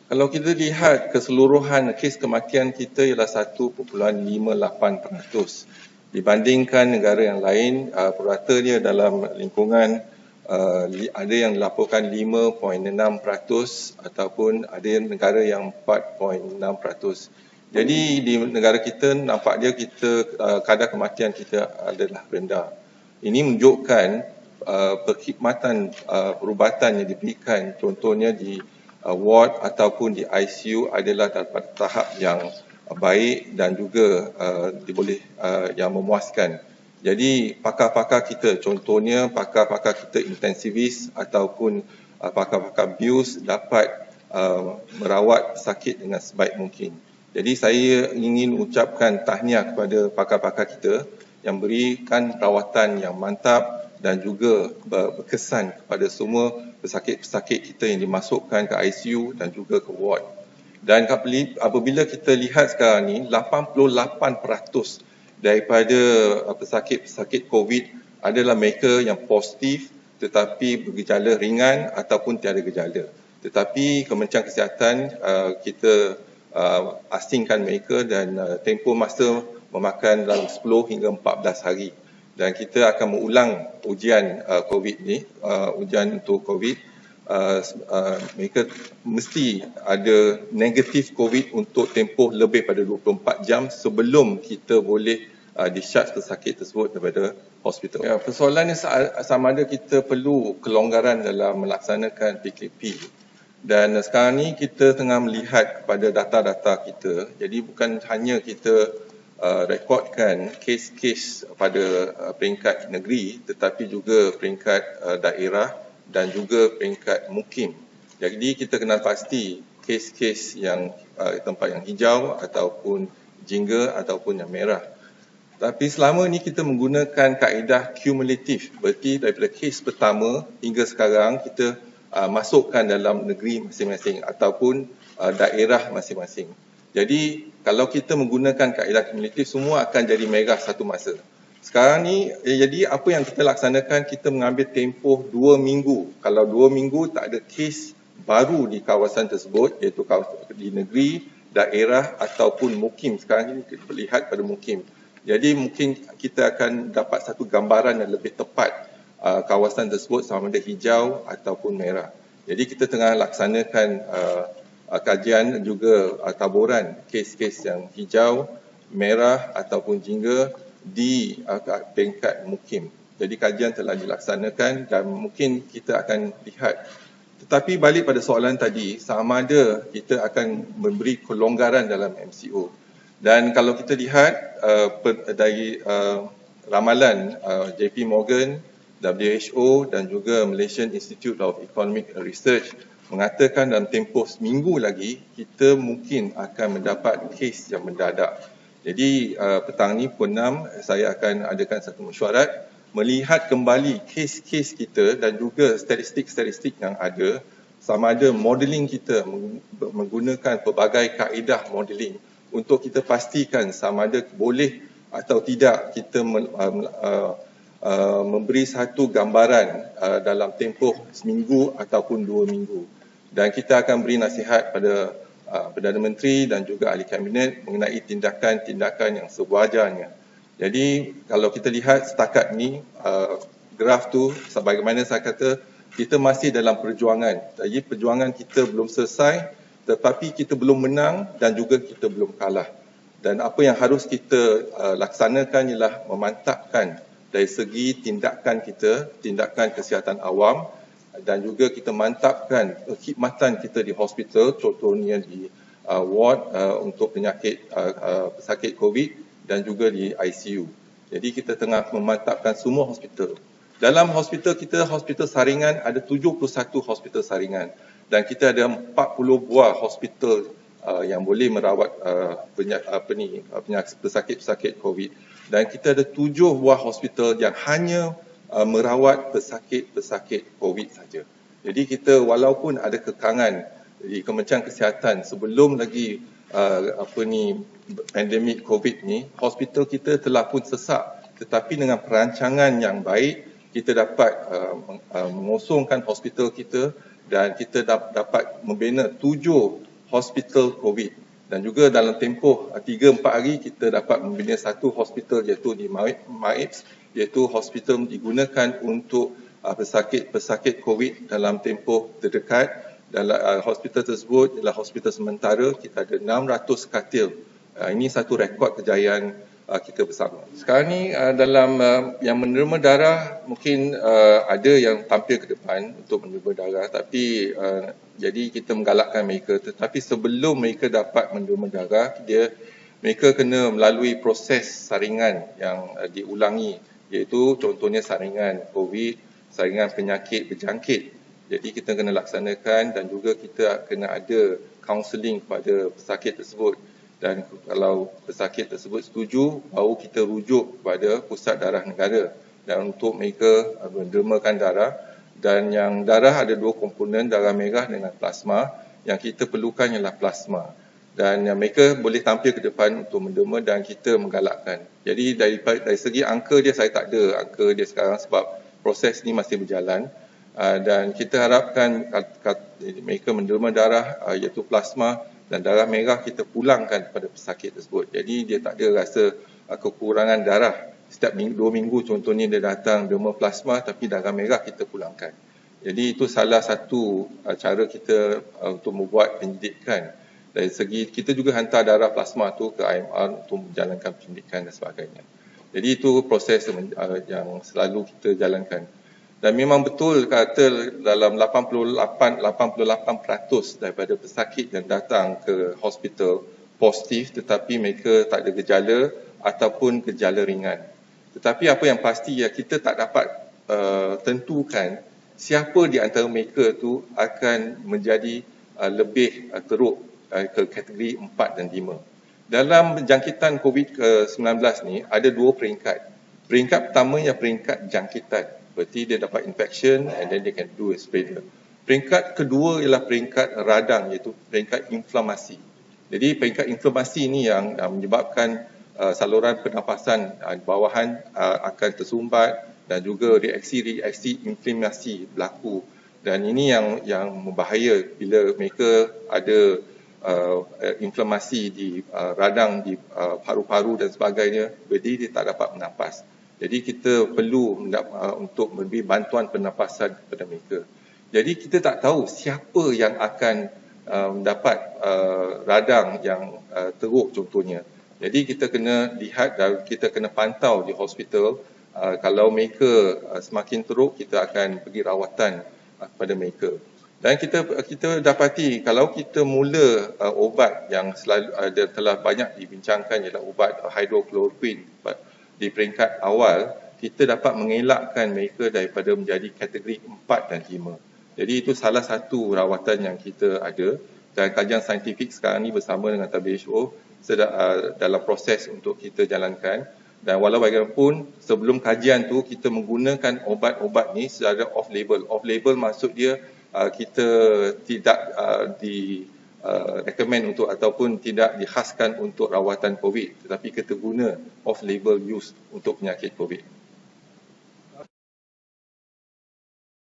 Kalau kita lihat keseluruhan kes kematian kita ialah 1.58%. Dibandingkan negara yang lain, purata dia dalam lingkungan ada yang dilaporkan 5.6% ataupun ada negara yang 4.6%. Jadi di negara kita nampak dia kadar kematian kita adalah rendah. Ini menunjukkan perkhidmatan perubatan yang diberikan, contohnya di ward ataupun di ICU adalah dalam tahap yang baik dan juga yang memuaskan. Jadi pakar-pakar kita, contohnya pakar-pakar kita intensivis ataupun pakar-pakar bius dapat merawat sakit dengan sebaik mungkin. Jadi saya ingin ucapkan tahniah kepada pakar-pakar kita yang berikan perawatan yang mantap dan juga berkesan kepada semua pesakit-pesakit kita yang dimasukkan ke ICU dan juga ke ward. Dan apabila kita lihat sekarang ni, 88% daripada pesakit-pesakit COVID adalah mereka yang positif tetapi bergejala ringan ataupun tiada gejala. Tetapi Kementerian Kesihatan kita asingkan mereka dan tempoh masa memakan dalam 10 hingga 14 hari. Dan kita akan mengulang ujian COVID ni, ujian untuk COVID. Mereka mesti ada negatif COVID untuk tempoh lebih pada 24 jam sebelum kita boleh discharge pesakit tersebut daripada hospital. Ya, persoalannya sama ada kita perlu kelonggaran dalam melaksanakan PKP. Dan sekarang ni kita tengah melihat kepada data-data kita. Jadi bukan hanya kita rekodkan kes-kes pada peringkat negeri tetapi juga peringkat daerah dan juga peringkat mukim. Jadi kita kenal pasti kes-kes yang tempat yang hijau ataupun jingga ataupun yang merah. Tapi selama ni kita menggunakan kaedah kumulatif, berarti daripada kes pertama hingga sekarang kita masukkan dalam negeri masing-masing ataupun daerah masing-masing. Jadi kalau kita menggunakan kaedah kumulatif, semua akan jadi merah satu masa. Sekarang ni, jadi apa yang kita laksanakan, kita mengambil tempoh 2 minggu. Kalau 2 minggu tak ada kes baru di kawasan tersebut, iaitu di negeri, daerah ataupun mukim. Sekarang ini kita lihat pada mukim. Jadi mungkin kita akan dapat satu gambaran yang lebih tepat kawasan tersebut sama ada hijau ataupun merah. Jadi kita tengah laksanakan kajian juga taburan kes-kes yang hijau, merah ataupun jingga di peringkat mukim. Jadi kajian telah dilaksanakan dan mungkin kita akan lihat. Tetapi balik pada soalan tadi, sama ada kita akan memberi kelonggaran dalam MCO. Dan kalau kita lihat dari ramalan JP Morgan, WHO dan juga Malaysian Institute of Economic Research mengatakan dalam tempoh seminggu lagi kita mungkin akan mendapat kes yang mendadak. Jadi petang ni pukul 6 saya akan adakan satu mesyuarat melihat kembali kes-kes kita dan juga statistik-statistik yang ada, sama ada modeling kita menggunakan pelbagai kaedah modeling untuk kita pastikan sama ada boleh atau tidak kita memberi satu gambaran dalam tempoh seminggu ataupun 2 minggu. Dan kita akan beri nasihat pada Perdana Menteri dan juga ahli kabinet mengenai tindakan-tindakan yang sewajarnya. Jadi kalau kita lihat setakat ni graf tu sebagaimana saya kata kita masih dalam perjuangan. Jadi perjuangan kita belum selesai tetapi kita belum menang dan juga kita belum kalah. Dan apa yang harus kita laksanakan ialah memantapkan dari segi tindakan kita, tindakan kesihatan awam dan juga kita mantapkan khidmatan kita di hospital, contohnya di ward untuk penyakit pesakit COVID dan juga di ICU. Jadi kita tengah memantapkan semua hospital. Dalam hospital kita, hospital saringan ada 71 hospital saringan dan kita ada 40 buah hospital yang boleh merawat pesakit-pesakit COVID dan kita ada 7 buah hospital yang hanya merawat pesakit-pesakit COVID saja. Jadi kita walaupun ada kekangan di Kementerian Kesihatan sebelum lagi pandemik COVID ni, hospital kita telah pun sesak. Tetapi dengan perancangan yang baik, kita dapat mengosongkan hospital kita dan kita dapat membina 7 hospital COVID. Dan juga dalam tempoh 3-4 hari kita dapat membina satu hospital iaitu di MAIPS, iaitu hospital digunakan untuk pesakit COVID dalam tempoh terdekat. Dalam hospital tersebut adalah hospital sementara, kita ada 600 katil. Ini satu rekod kejayaan kita bersama. Sekarang ni dalam yang menerima darah mungkin ada yang tampil ke depan untuk menerima darah, tapi jadi kita menggalakkan mereka, tetapi sebelum mereka dapat menerima darah, mereka kena melalui proses saringan yang diulangi, iaitu contohnya saringan COVID, saringan penyakit berjangkit. Jadi kita kena laksanakan dan juga kita kena ada kaunseling kepada pesakit tersebut. Dan kalau pesakit tersebut setuju, baru kita rujuk kepada Pusat Darah Negara dan untuk mereka mendermakan darah. Dan yang darah ada dua komponen, darah merah dengan plasma. Yang kita perlukan ialah plasma. Dan mereka boleh tampil ke depan untuk menderma dan kita menggalakkan. Jadi dari segi angka dia, saya tak ada angka dia sekarang sebab proses ini masih berjalan. Dan kita harapkan mereka menderma darah iaitu plasma dan darah merah kita pulangkan kepada pesakit tersebut. Jadi dia tak ada rasa kekurangan darah. Setiap 2 minggu contohnya dia datang derma plasma tapi darah merah kita pulangkan. Jadi itu salah satu cara kita untuk membuat pendidikan. Dari segi kita juga hantar darah plasma tu ke IMR untuk menjalankan pendidikan dan sebagainya. Jadi itu proses yang selalu kita jalankan. Dan memang betul kata dalam 88% daripada pesakit yang datang ke hospital positif tetapi mereka tak ada gejala ataupun gejala ringan. Tetapi apa yang pasti ya kita tak dapat tentukan siapa di antara mereka tu akan menjadi lebih teruk ke kategori 4 dan 5. Dalam jangkitan COVID-19 ni ada 2 peringkat. Peringkat pertama ialah peringkat jangkitan. Berarti dia dapat infection and then they can do a spreader. Peringkat kedua ialah peringkat radang iaitu peringkat inflamasi. Jadi peringkat inflamasi ini yang menyebabkan saluran pernafasan bawahan akan tersumbat dan juga reaksi inflamasi berlaku. Dan ini yang membahaya bila mereka ada inflamasi di radang, di paru-paru dan sebagainya, jadi dia tak dapat menafas. Jadi kita perlu untuk memberi bantuan pernafasan kepada mereka. Jadi kita tak tahu siapa yang akan mendapat radang yang teruk contohnya. Jadi kita kena lihat dan kita kena pantau di hospital. Kalau mereka semakin teruk, kita akan pergi rawatan kepada mereka. Dan kita dapati kalau kita mula obat yang selalu telah banyak dibincangkan ialah ubat hydrochloroquine di peringkat awal, kita dapat mengelakkan mereka daripada menjadi kategori 4 dan 5. Jadi itu salah satu rawatan yang kita ada dan kajian saintifik sekarang ni bersama dengan WHO dalam proses untuk kita jalankan. Dan walau bagaimanapun sebelum kajian tu kita menggunakan obat-obat ni secara off-label. Off-label maksud dia kita tidak recommend untuk ataupun tidak dikhaskan untuk rawatan COVID, tetapi kita guna off-label use untuk penyakit COVID.